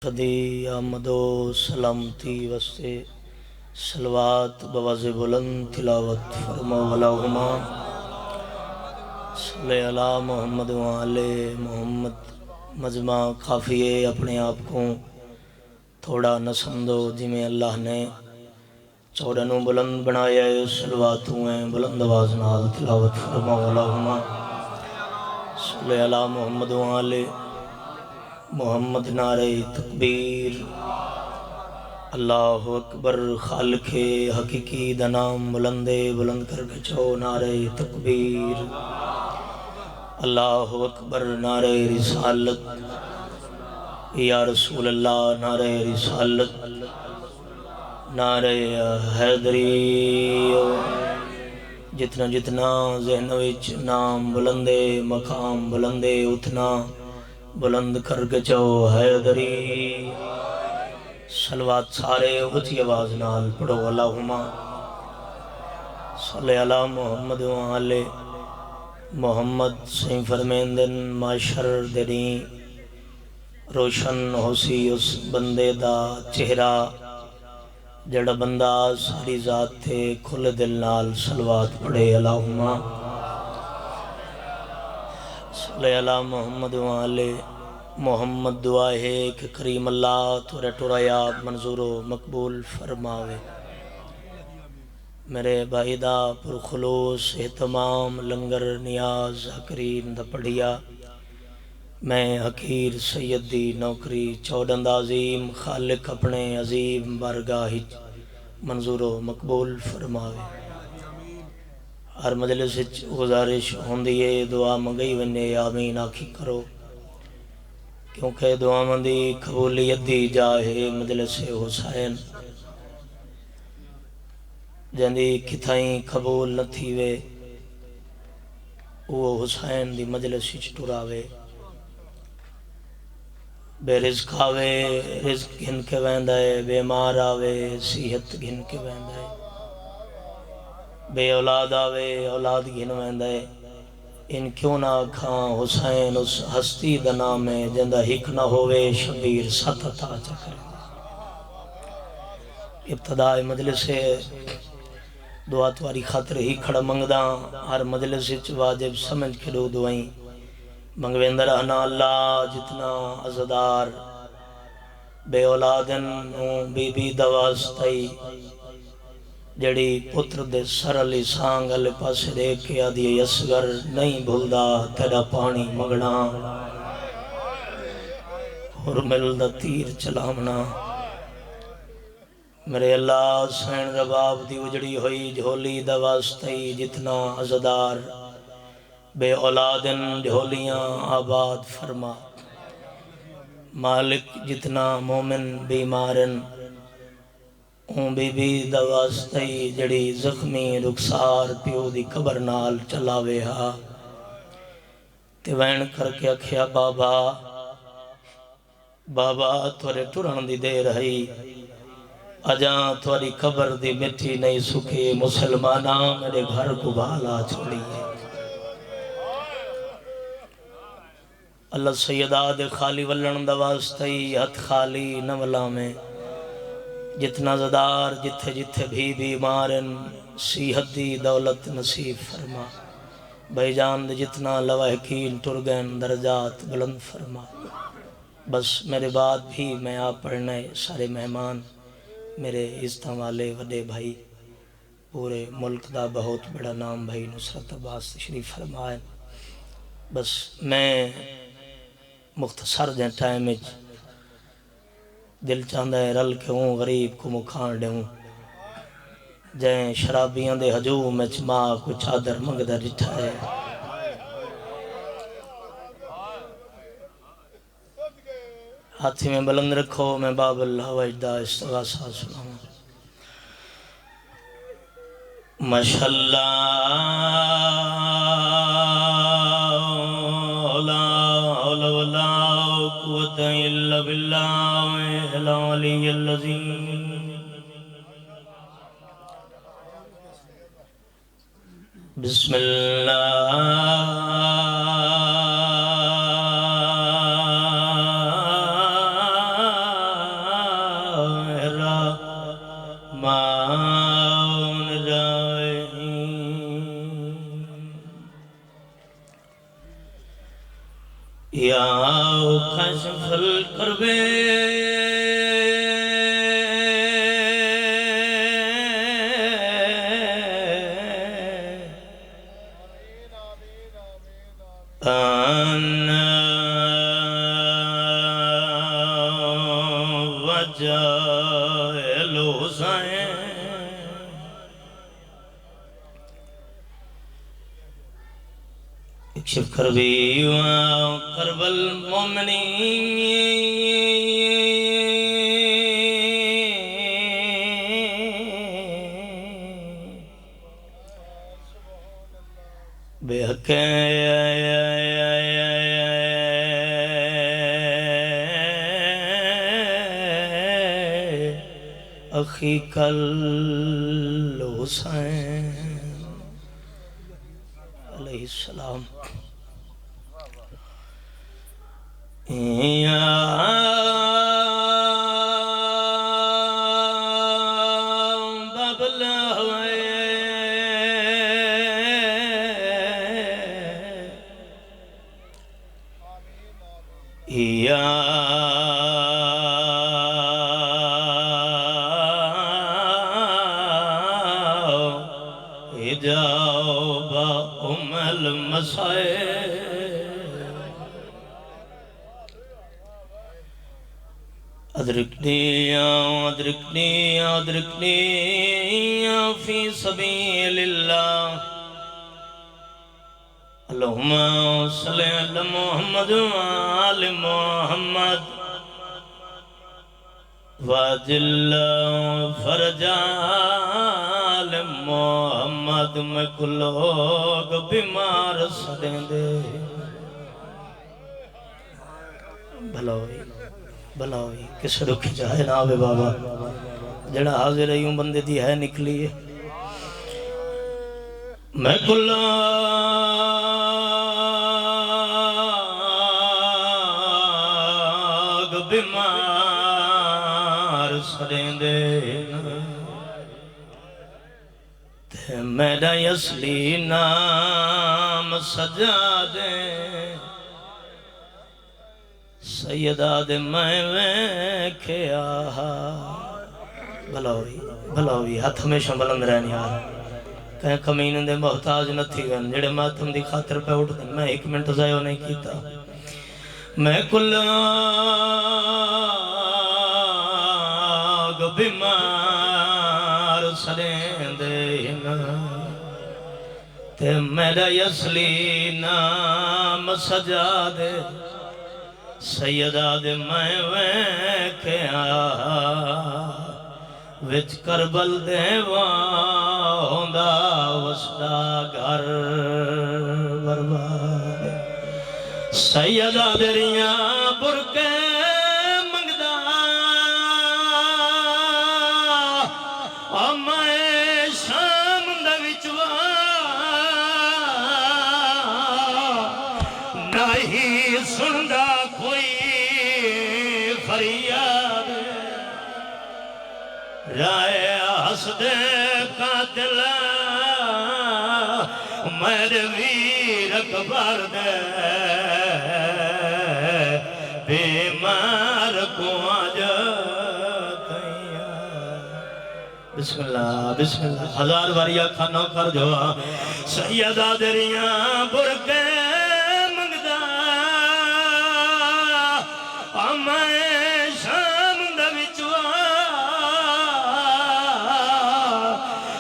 خدی آمد و سلامتی وستے سلوات بواز بلند تلاوت فرما ولاہما صلی اللہ محمد و آلِ محمد مجمع کافی ہے اپنے آپ کو تھوڑا نہ سمجھو جی میں اللہ نے چوڑنوں بلند بنایا ہے سلواتوں ہیں بلند آواز نال تلاوت فرما ولاہما صلی اللہ محمد و آلِ محمد نعرہ تکبیر اللہ اکبر خالق حقیقی دنام بلندے بلند کر کے چو نعرہ تکبیر اللہ اکبر نعرہ رسالت یا رسول اللہ نعرہ رسالت نعرہ حیدری جتنا جتنا ذہن وچ نام بلندے مقام بلندے اتنا بلند کر کے چو حیدری صلوات سارے اچھی آواز نال پڑھو اللہم صلی اللہ محمد و آلِ محمد سہیں فرمیندن معاشر دنی روشن ہو سی اس بندے دا چہرہ جڑا بندہ ساری ذات تھے کھل دل نال صلوات پڑھے اللہم صلی اللہ محمد و آلِ محمد دعا ہے کہ کریم اللہ تورے ٹرایات منظور و مقبول فرماوے میرے بھائی دا پرخلوص اہتمام لنگر نیاز حقرین دا پڑھیا میں حقیر سید دی نوکری چوڑند عظیم خالق اپنے عظیم بارگاہ منظور و مقبول فرماوے ہر مجلس گزارش ہوندی ہے دعا منگئی ونے آمین آکھی کرو کیونکہ دعا مندی قبولیت دی جاہے مجلس حسین جندی کتھائیں قبول نہ تھی وے وہ حسین دی مجلس ٹراوے بے رزق آوے رزق گھن کے ویندہ ہے بے مار آوے صحت گھن کے ویندہ ہے بے اولاد آوے اولاد گھن ویندہ ہے ان کیوں نہ کھاں حسین اس ہستی دا نام ہے جندہ ہک نہ ہوئے شبیر ستتا چکر ابتدائی مجلس ہے دعا تواری خاطر ہی کھڑا منگداں ہر مجلس واجب سمجھ کے دو دعائیں منگویندر رہنا اللہ جتنا عزدار بے اولادن بی بی دوازتائی جڑی پتر دے سر علی سانگ علی پاس دیکھ کے آدھی اسگر نہیں بھولدا تیرا پانی مگنا اور ملدہ تیر چلامنا میرے اللہ سین رباب دی اجڑی ہوئی جھولی دوازتائی جتنا عزدار بے اولادن جھولیاں آباد فرما مالک جتنا مومن بیمارن اون بی بی دوازتائی جڑی زخمی رخسار پیو دی قبر نال چلاوے ہا تے وین کر کے اکھیا بابا بابا تورے ٹرن دی دے رہی اجاں توری قبر دی مٹی نہیں سکے مسلمانہ میرے گھر کو بھالا چھوڑی ہے اللہ سیدہ دے خالی ولن دوازتائی ہتھ خالی نولا میں جتنا زدار جتھے جتھے بھی بیمارن صحت دی دولت نصیب فرما بھائی جان دے جتنا لواحقین ٹرگن درجات بلند فرما بس میرے بعد بھی میں آپ پڑھنے سارے مہمان میرے عزتاں والے وڈے بھائی پورے ملک دا بہت بڑا نام بھائی نصرت عباس تشریف فرمائے بس میں مختصر جائیں ٹائم دل چاندہ ہے رل کے ہوں غریب کو مکھان دے ہوں جائیں شرابیاں دے حجوم میں ماں کو چادر منگدہ رٹھا ہے ہاتھی میں بلند رکھو میں باب اللہ وجدہ استغاثہ سناؤں ماشاءاللہ لا حول ولا قوة الا بالله العلي العظيم بسم اللہ یا کشف الکرب اکشف کربی کرب المؤمنین بے حق اخیک الحسین علیہ السلام یا باب الہوائے یا حجاب ام المسائل ادرکنی فی سبیل اللہ اللہم صلی علی محمد وآل محمد واجل فرجال محمد میں کو لوگ بیمار سڑیں دے بھلا ہوئی کس رکھ جائے ناوے بابا جڑا حاضر ایوں بندے دی ہے نکلی ہے میں کو لوگ بیمار سڑیں دے میرا اصلی نام سجادے سیدہ دے میں ویکھیا بھلا ہوئی ہاتھ ہمیشہ بلند رہنی یار کہیں کمین دے محتاج نہ تھی گن جڑے ماتم دی خاطر پہ اٹھ دن میں 1 منٹ ضائع نہیں کیتا میں کل بیمار سڑیں دے تے میرا اصلی نام سجادے سیدہ دے میں ویکھیا وچ کربل دے ہوندا وسدا گھر برباد سیدہ دریاں برکے منگدا میں شام دے وچ نہیں سندا کوئی فریاد رائے حسدے قاتل میرے ویر اکبر دے بیمار کو آج بسم اللہ ہزار باریا کھانوں کر جوا سیدہ دریاں برکے منگدا میں شام دے وچ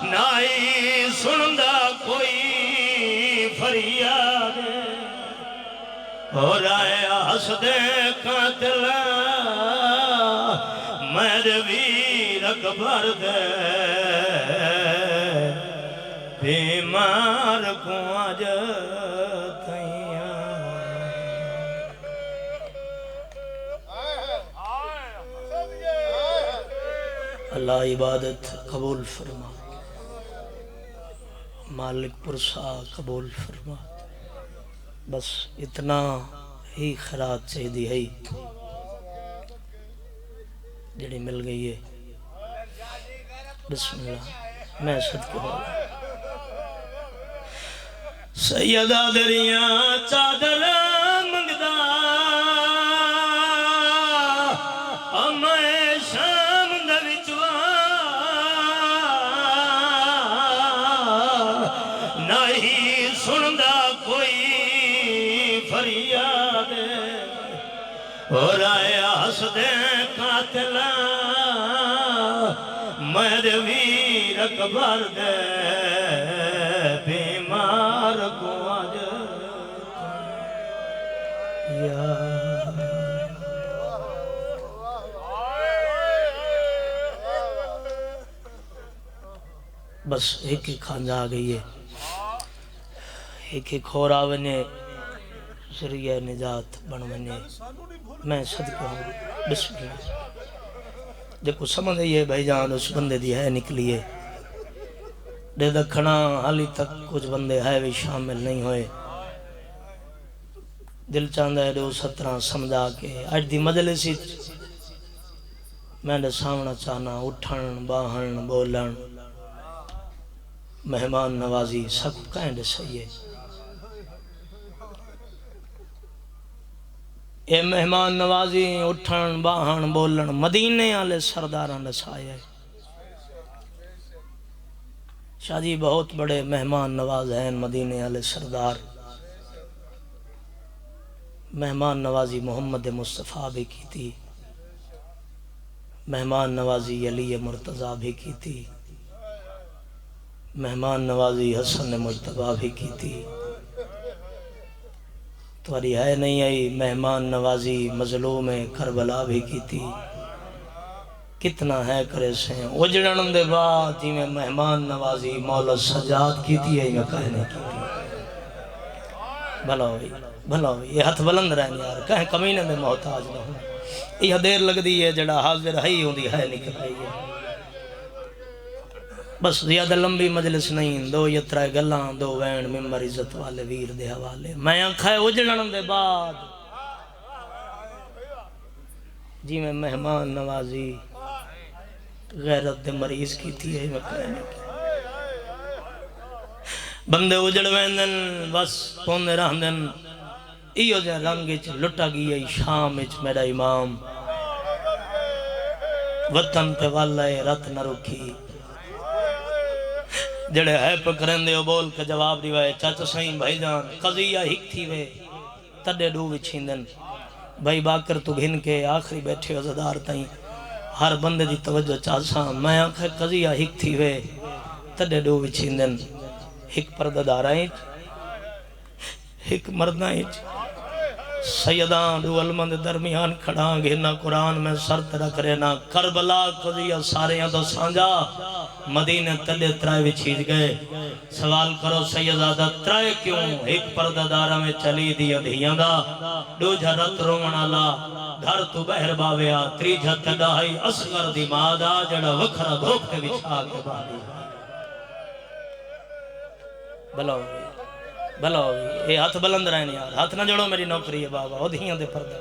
نائی سندا کوئی فریاد اور آئے حسدے قاتل میرے ویر اکبر دے بیمار کو آج اللہ عبادت قبول فرما مالک پرسا قبول فرما بس اتنا ہی خیرات چاہیے ہے جڑی مل گئی ہے بسم اللہ میں صدقے ہو سیدہ دریاں چادر منگدا قاتل میرے ویر اکبر دے بیمار کو آج یا بس ایک ہی کھانجا آ گئی ہے ایک ہی کھورا ونے ذریعہ نجات بن ونے میں صدقہ ہوں بسم اللہ دیکھو سمجھ یہ بھائی جان اس بندے دی ہے نکلیے دے دکھنا حالی تک کچھ بندے ہے بھی شامل نہیں ہوئے دل چاندہ ہے دو 17 سمجھا کے آج دی مجلسی میں نے سامنا چاہنا اٹھن باہن بولن مہمان نوازی سب کہیں دے صحیح ہے اے مہمان نوازی اٹھن باہن بولن مدینے آلے سرداران نسائے شاہ جی بہت بڑے مہمان نواز ہیں مدینے آلے سردار مہمان نوازی محمد مصطفیٰ بھی کی تھی مہمان نوازی علی مرتضیٰ بھی کی تھی مہمان نوازی حسن مجتبیٰ بھی کی تھی تواری ہے نہیں آئی مہمان نوازی مظلوم کربلا بھی کی تھی کتنا ہے کرے سے اجڑن دے بعد ہی میں مہمان نوازی مولا سجاد کی تھی یہ کہنے کی تھی بھلا ہوئی یہ ہاتھ بلند رہنے یار کہیں کمینے دے محتاج نہ ہوں یہ دیر لگ دی ہے جڑا حاضر ہے ہی ہوں دی ہے نکل رہی ہے بس زیادہ لمبی مجلس نہیں دو یترائے گلان دو وین ممبر عزت والے ویر دے حوالے میں آنکھائے اجڑن دے بعد جی میں مہمان نوازی غیرت دے مریض کی تھی ہے میں کہنے کی بندے اجڑ ویندن بس پوندے رہندن ایو جے رنگچ لٹا گئی شامچ میرا امام وطن پہ واللہ رت نہ رکھی جڑے ہے پکرن دے بول کے جواب دیوائے چاچا سائیں بھائی جان قضیہ ہک تھی وے تڈے ڈو وچھیندن بھائی باکر تو گھن کے آخری بیٹھے عزدار تائیں ہر بندے دی توجہ چاہساں میں آنکھے قضیہ ہک تھی وے تڈے ڈو وچھیندن ہک پرددارائیں ہک مردائیں سیدان دو علمند درمیان کھڑا گھرنا قرآن میں سرت رکھ رہنا کربلا قضیہ سارے ہیں تو سانجا مدینہ تلے ترائے بھی چھیج گئے سوال کرو سیدادہ ترائے کیوں ایک پرددارہ میں چلی دیا دھیاں دا دو جھرت رومن اللہ گھر تو بہر باویا تری جھت ڈائی اسگر دی مادا جڑا وکھرا دھوکتے بچھا کے باری بلاؤ بھلا ہوئی یہ ہاتھ بلند رہنے یار ہاتھ نہ جڑو میری نوکری ہے بابا وہ دھیاں دے پردہ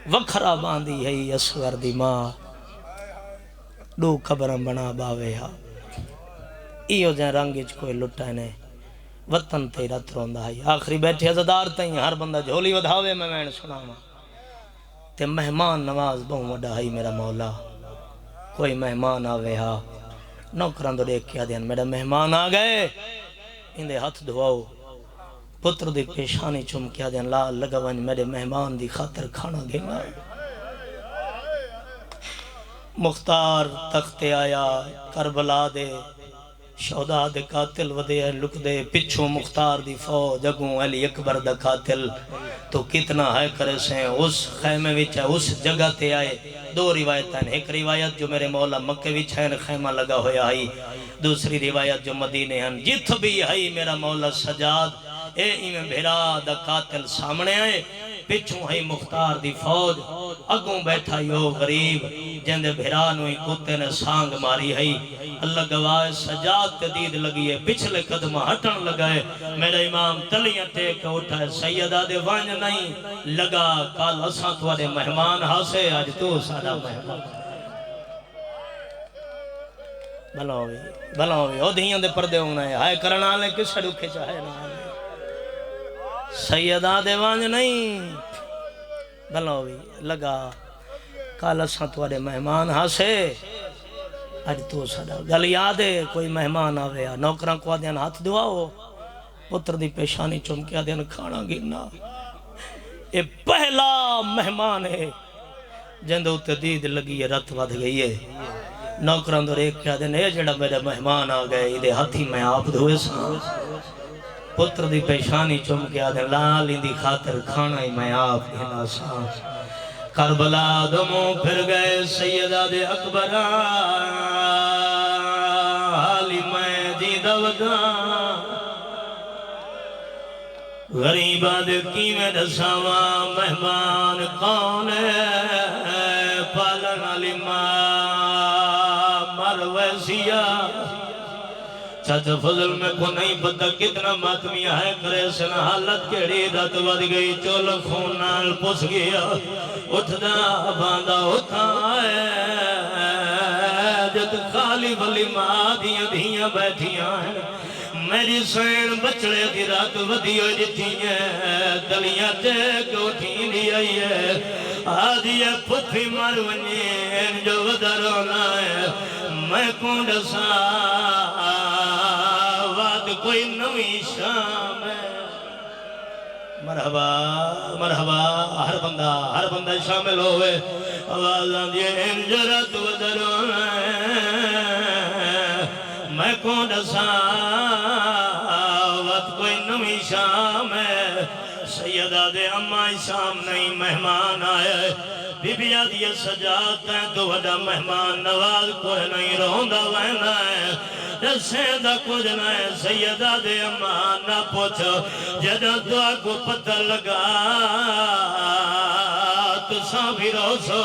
وکھرا باندھی ہے اسور دی ماں دو خبرم بنا باوے ہا ایو جائیں رنگیچ کوئی لٹانے وطن تے رت روندہ ہے آخری بیٹھے عزدار تائیں ہر بندہ جھولی ودھاوے میں نے سنا تے مہمان نواز بہوں وڈا ہے میرا مولا کوئی مہمان آوے ہا نوکران دو دیکھ کیا دین میرا مہمان آ گئے اندے ہاتھ دھواؤ پتر دی پیشانی چم کیا دین لا لگوان میرے مہمان دی خاطر کھانا گھنگا مختار تخت آیا کربلا دے شہدہ دے قاتل ودے لک دے پچھو مختار دی فوج اگوں علی اکبر دا قاتل تو کتنا ہے کرے سے اس خیمے وچ ہے اس جگہ تے آئے دو روایتیں ایک روایت جو میرے مولا مکہ وچ ہے خیمہ لگا ہویا ہے دوسری روایت جو مدینے ہیں جت بھی ہے میرا مولا سجاد اے ایمیں بھیرا دا قاتل سامنے آئے پچھوں ہے مختار دی فوج اگوں بیٹھا یو غریب جندے بھیرانوئی کتے نے سانگ ماری ہے اللہ گواہ سجاد تدید لگی ہے پچھلے قدم ہٹن لگائے میرا امام تلیاں ٹیک اٹھا ہے سیدہ دے وانج نہیں لگا کال اساں توارے مہمان ہاسے آج تو سارا مہمان بھلا ہوئی او دھیاں دے پردے ہونا ہے ہائے کرنا لے کس رکھے چاہے نہ آلے سیدہ دے وانج نہیں بھلا ہوئی لگا کال اساں توارے مہمان ہاسے آج تو سارا گل یاد ہے کوئی مہمان آوے نوکران کو آدھیاں ہاتھ دعاؤ پتر دی پیشانی چم کے آدھیاں کھانا گرنا اے پہلا مہمان ہے جندے اتے دید لگی ہے رت ود گئی ہے نوکران دور ایک کہا دیں اے جڑا میرے مہمان آ گئے ادھے ہاتھی میں آپ دھوئے سا پتر دی پیشانی چم کے آدھے لال اندی خاطر کھانا ہی میں آپ دینا سا کربلا دموں پھر گئے سیدہ دے اکبر حالی میں جیدہ وداں غریبہ دے کیمیں دساواں مہمان کون ہے پالن علی مرویسیہ چاچا فضل میں کو نہیں پتہ کتنا ماتمیہ ہے کرے سن حالت کیڑی رات ود گئی چول خونال پس گیا اٹھ دا باندھا اٹھا جت خالی ولی ماں دیاں دیاں بیٹھیاں ہیں میری سین بچڑے دی رات ودی ہوئی جتی ہے دلیاں تے کوٹھی دی آئی ہے آدھی ہے پتھی مروانی جو ودر ہونا ہے میں کون ڈسا واد کوئی نوی شام ہے مرحبا مرحبا ہر بندہ شامل ہوئے آوازاں دیئے انجرت ودر ہونا ہے میں کون ڈسا واد کوئی نوی شام ہے سیدہ دے اماں شام نہیں مہمان آئے بی بی آدھی سجاد ہیں تو وڈا مہمان نواز کوئی نہیں روندہ وینا ہے جسیدہ کچھ نہیں سیدہ دے اماں نہ پوچھو جدہ دعا کو پتہ لگا تو ساں بھی روسو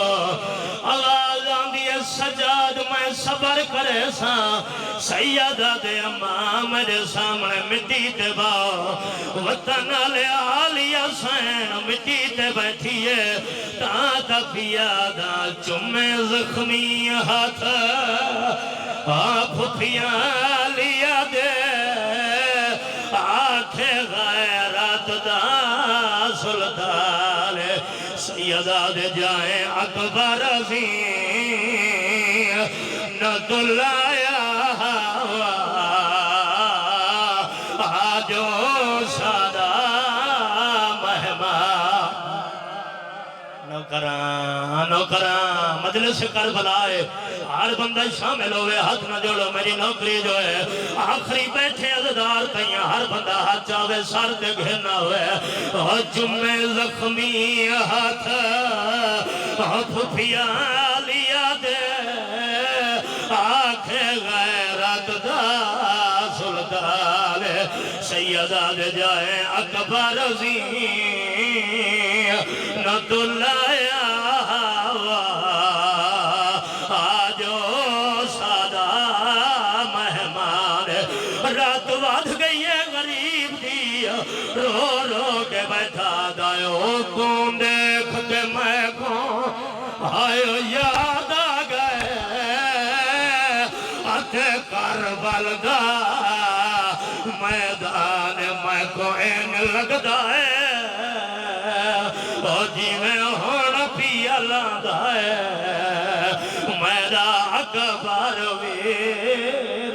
آواز آندھی ہے سجاد میں صبر کرے ساں سیدہ دے اماں میرے سامنے مٹی تے باؤ وطن علی آلیہ سین مٹی تے بیٹھی ہے تا پیادہ چمے زخمی ہاتھ پھپیاں لیا دے آنکھیں غیرت دا سلطان سیدہ دے جائیں اکبر عظیم نہ دلایا آجو سادہ نوکران مجلس کربلا ہے ہر بندہ شامل ہوئے ہاتھ نہ جوڑو میری نوکری جو ہے آخری بیٹھے عزدار تیاں ہر بندہ ہاتھ چاہوے سار دے گھرنا ہوئے اور جمعے زخمی ہاتھ پھپیاں لیا دے آنکھیں غیرت دا سلطان سیدہ دے جائیں اکبر عظیم نہ دلایا آجو سادہ مہمان رات واد گئی ہے غریب دی رو رو کے بیٹھا دائیو کون دیکھ کے میں کون آئیو یاد آ گئے آتے کربل دا میدان میں کو این لگتا ہے جی میں ہونا پیا لاندہ ہے میرا اکبر ویر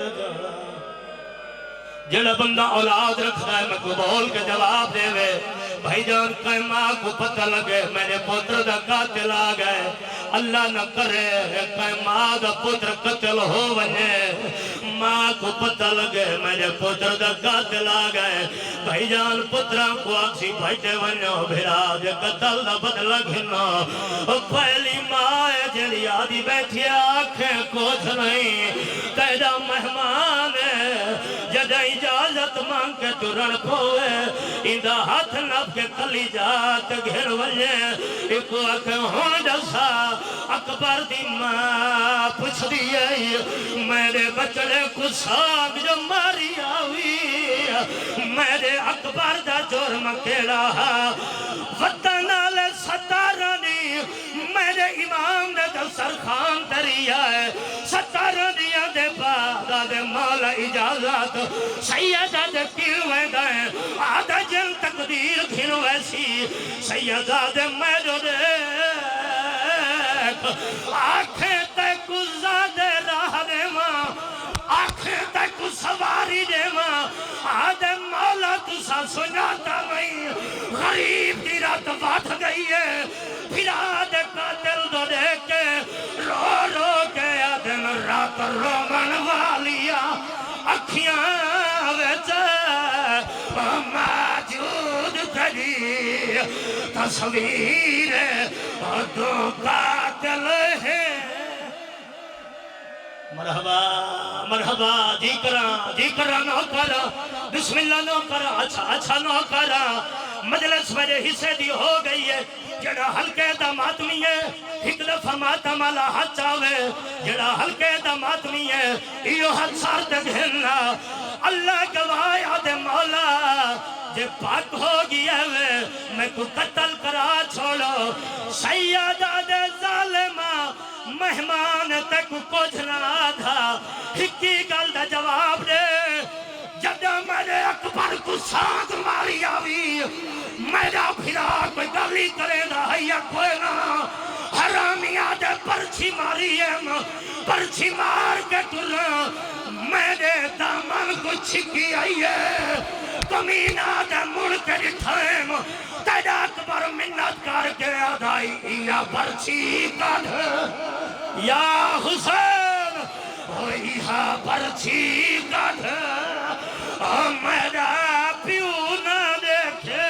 جڑا بندہ اولاد رکھتا ہے میں کو بول کے جواب دے وے بھائی جان کہ ماں کو پتہ لگے میرے پتر دا قاتل آ گئے اللہ نہ کرے کہ ماں دا پتر قتل ہو ونجے ماں کو پتہ لگے میرے پتر دا قاتل آ گئے بھائی جان پتران کو آکسی بھائیٹے ونجو بھیرا جے قتل دا بدلہ گھنو پہلی ماں ہے جڑی آدھی بیٹھی آنکھیں کچھ نہیں تیرا مہمان ہے جدہ اجازت مانگ کے تو رن پھوئے اندہ ہاتھ نب کے کلی جات گھر وجے ایک وقت ہون جسا اکبر دی ماں پوچھ دیئے میرے بچڑے کو ساگ جو ماری آوی میرے اکبر دا جرم کیڑا وطن آلے ستارانی میرے امام دے دلسر خان تریا ہے ستارانیاں دے بادا دے مولا اجازت سیدہ دے کیویں دائیں آدھا جن تقدیر گھنو ایسی سیدہ دے میرے دیکھ آنکھیں تک زادے راہ دے ماں آنکھیں تک سواری دے ماں آدھے مولا تسا سناتا نہیں غریب کی رات بات گئی ہے پھر آدھے قاتل دو دیکھ کے رو رو کے آدھے رات رومن والیا اکھیاں ویچے موجود تری تصویر دو قاتل ہے مرحبا مرحبا جی کرا نو کرا بسم اللہ نو کرا اچھا نو کرا مجلس میرے حصے دی ہو گئی ہے جڑا ہلکے دا ماتمی ہے ایک دفعہ ماتم والا ہاتھ چاہوے جڑا ہلکے دا ماتمی ہے ایو ہاتھ سار تے گھننا اللہ گواہ دے مولا جے پاک ہو گیا ہے میں کو قتل کرا چھوڑو سیادہ دے ظالمہ مہمان تک کچھ نہ تھا ہکی گل دا جواب دے جدہ میرے اکبر کو ساتھ ماری آوی میرا پھرا کوئی گلی کرے دا ہے کوئی نہ حرامی آدھے پرچھی ماری ہے پرچھی مار کے تُرہ میرے دامن کو چھکی آئی ہے کمینہ دے مڑ کے جتھائم تیرا اکبر منت کر کے آدھائی یا پرچھی کد یا حسین یا پرچھی کد میرا پیو نہ دیکھے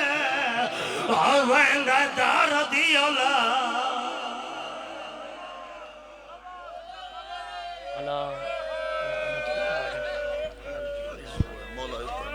وینگا دار دیولا اللہ